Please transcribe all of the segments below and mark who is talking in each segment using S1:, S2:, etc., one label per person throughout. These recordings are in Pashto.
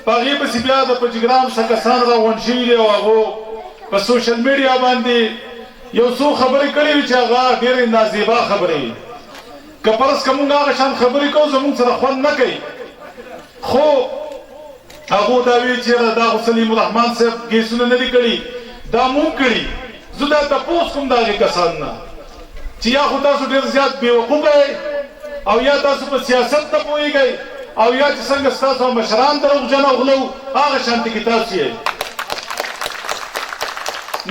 S1: په هغې پسې بیا د پجګرام څخه کسان راغونډ شوي دي او هغو په سوشل میډیا باندې یو څو خبرې کړې وي چې هغه ډېرې نازیبا خبرې وي. که فرض که مونږ هغه شان خبرې کوو زمونږ سره خوند نه کوي، خو هغو دا وی چې دا خو سلیم الرحمن صاحب کیسونه نه دي کړي، دا مونږ کړي. زه دا تپوس کوم د هغې کسان نه چې یا خو تاسو ډېر زیات بېوقوفه یئ او یا تاسو په سیاست نه پوهېږئ او یا چې څنګه ستاسو مشران دروغجن او غله هغه شانتې کې تاسو یئ.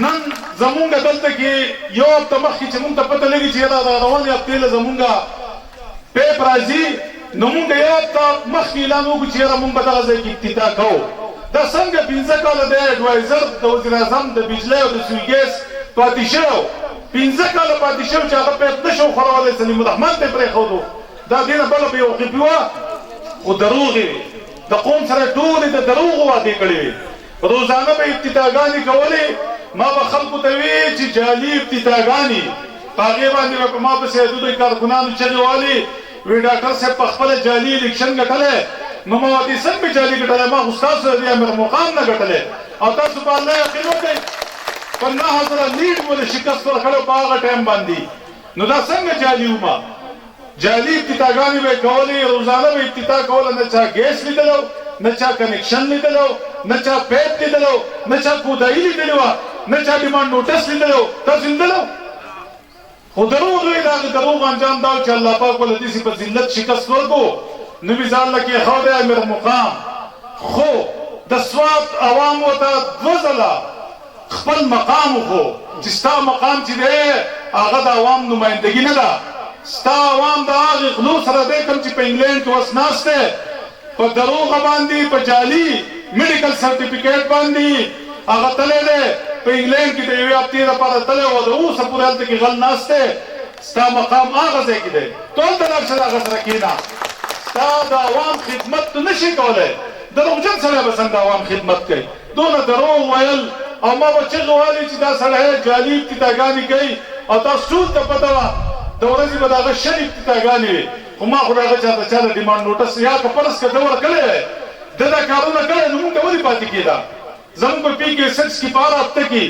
S1: نن زمونږ دلته کې یو هفته مخکې چې مونږ ته پته لګي چې یاره د روانې هفتې له زمونږ پیپ راځي، نو مونږ یو هفته مخکې اعلان وکړو چې یاره مونږ به دغه ځای کې افتتاح کوو. دا څنګه 15 کاله د اډوایزر د وزیر اعظم د بجلۍ او د سوی ګیس پاتې شوی، 15 کاله پاتې شوی چې هغه پیپ نه شو خورولی، سلیم الرحمن ته یې پرېښودو. دا دې نه بله بېوقفي وه، خو دروغې د قوم سره ټولې د دروغو وعدې کړې وې. روزانه به افتتاحګانې کولې، ما به خلکو ته وی چې جعلي افتتاحګانې په هغې باندې به په ما پسې دوی کارکنانو چغې والې وی ډاکټر صاحب په خپله جعلي الیکشن ګټلی. نو ما ورته څنګه جعلي ګټلی؟ ما خو ستاسو د امیر مقام نه ګټلی او تاسو په الله یقین وکړئ په 9000 لیډ مو د شکست ورکړی په هغه ټایم باندې. نو دا څنګه جعلي وما؟ جعلي افتتاحګانې به یې کولې، روزانه به افتتاح کوله، نه چا ګیس لیدلو، نه چا کنیکشن لیدلو، نه چا پیپ لیدلو، نه چا کودایي لیدلې وه، نه چا ډیمانډ نوټس لیدلو. تاسو لیدلو؟ خو دروغ وی. د هغې دروغ انجام دا و چې الله پاک ولې داسې په ذلت شکست ورکړو. نو مې ځان له کېښودی امیر مقام، خو د سوات عوامو ته 2 ځله خپل مقام وښو چې ستا مقام چې دی هغه د عوام نمایندګي نه ده. ستا عوام د هغې غلو سره دی کوم چې په انګلینډ کې اوس ناست دی، په دروغه باندې په جعلي میډیکل سرټیفیکیټ باندې هغه تللی دی، په انګلینډ کې د یوې هفتې دپاره تللی و، د اوسه پورې هلته کې غل ناست دی. ستا مقام هغه ځای کې دی، ته هلته لاړ شه د هغه سره کښېنه. ستا د عوام خدمت ته نه شي کولی. دروغجن سړی به څنګه عوام خدمت کوي؟ دونه دروغ ویل او ما به چغې وهلې چې دا سړی جعلي افتتاحګانې کوي او تاسو ټول ته پته وه د ورځې به د هغه 100 افتتاحګانې وي. خو ما خو د هغه چا د ډیمانډ نوټس یا که فرض که ده ورکړی دی، ده دا کارونه کړی، نو مونږ ته ولې پاتې کېده؟ زمونږ په پی کې 6 کې په هره هفته کې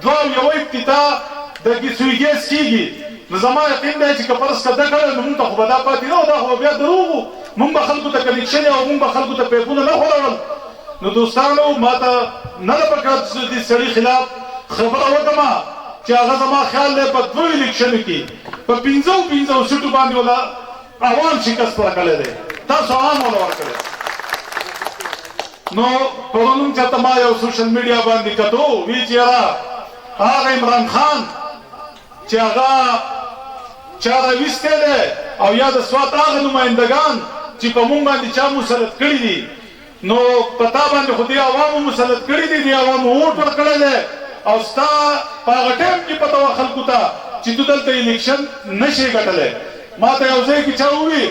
S1: 2 او 1 افتتاح د سوی ګیس کېږي. نو زما یقین دی چې که فرض که ده کړی نو مونږ ته خو به دا پاتې نه و، دا خو بیا دروغ و. مونږ به خلکو ته کنیکشن او مونږ به خلکو ته پیپونه نه خورول. نو دوستانو ما ته نه ده پکار چې د دې سړي خلاف خبره وکړم چې هغه زما خیال دی په 2 الیکشنو کې په 15 سیټو باندې ولا عوام شکست ورکړی دی، تاسو عوام ولا ورکړی. نو پرون چاته ما یو سوشل میډیا باندې کتو وی چې یاره هغه عمران خان چې هغه چا راویستی دی او یا د سوات هغه نمایندګان چې په مونږ باندې چا مسلط کړي دي، نو په تا باندې خو دې عوامو مسلط کړي دي، دې عوامو ووټ ورکړی دی او ستا په هغه ټایم کې پته وه خلکو ته چې تو دلته الیکشن نه شي ګټلی. ما ته یو ځای کې چا ووي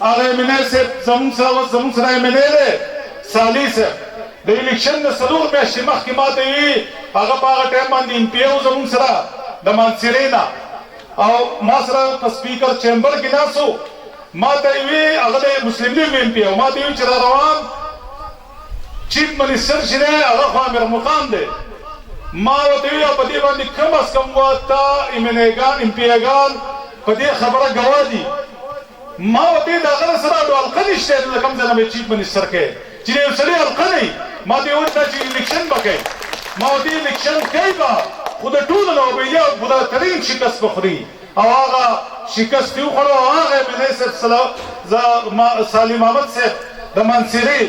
S1: هغه ایم صاحب زمونږ سره ایم دی صالح صاحب د الیکشن د 4 میاشتې مخکې ما ته وي هغه په هغه ټایم باندې ایم پی او زمونږ سره د مانسیرې نه او ما سره په سپیکر چیمبر کې ناست و. ما ته یې وي هغه د مسلم لیګ ایم پی او ما ته یې وي چې را روان چیف منسټر چې دی هغه خو امیر مقام دی. ما ورته وي په دې باندې کم از کم تا ایم پی اګان په دې خبره ګواه دي. ما ورته وي د هغه سره حلقه نشته د کوم ځای نه به چیف منسټر کوي چې د یو سړي حلقه نه وي. ما ته یې وویل دا چې الیکشن به کوي، ما ورته وي الیکشن کوي به خو د ټولو نه به یو بوډاترین شکست به خوري او هغه شکست یې وخوړو او هغه ایم صاحب صالح محمد صاحب د منصیرې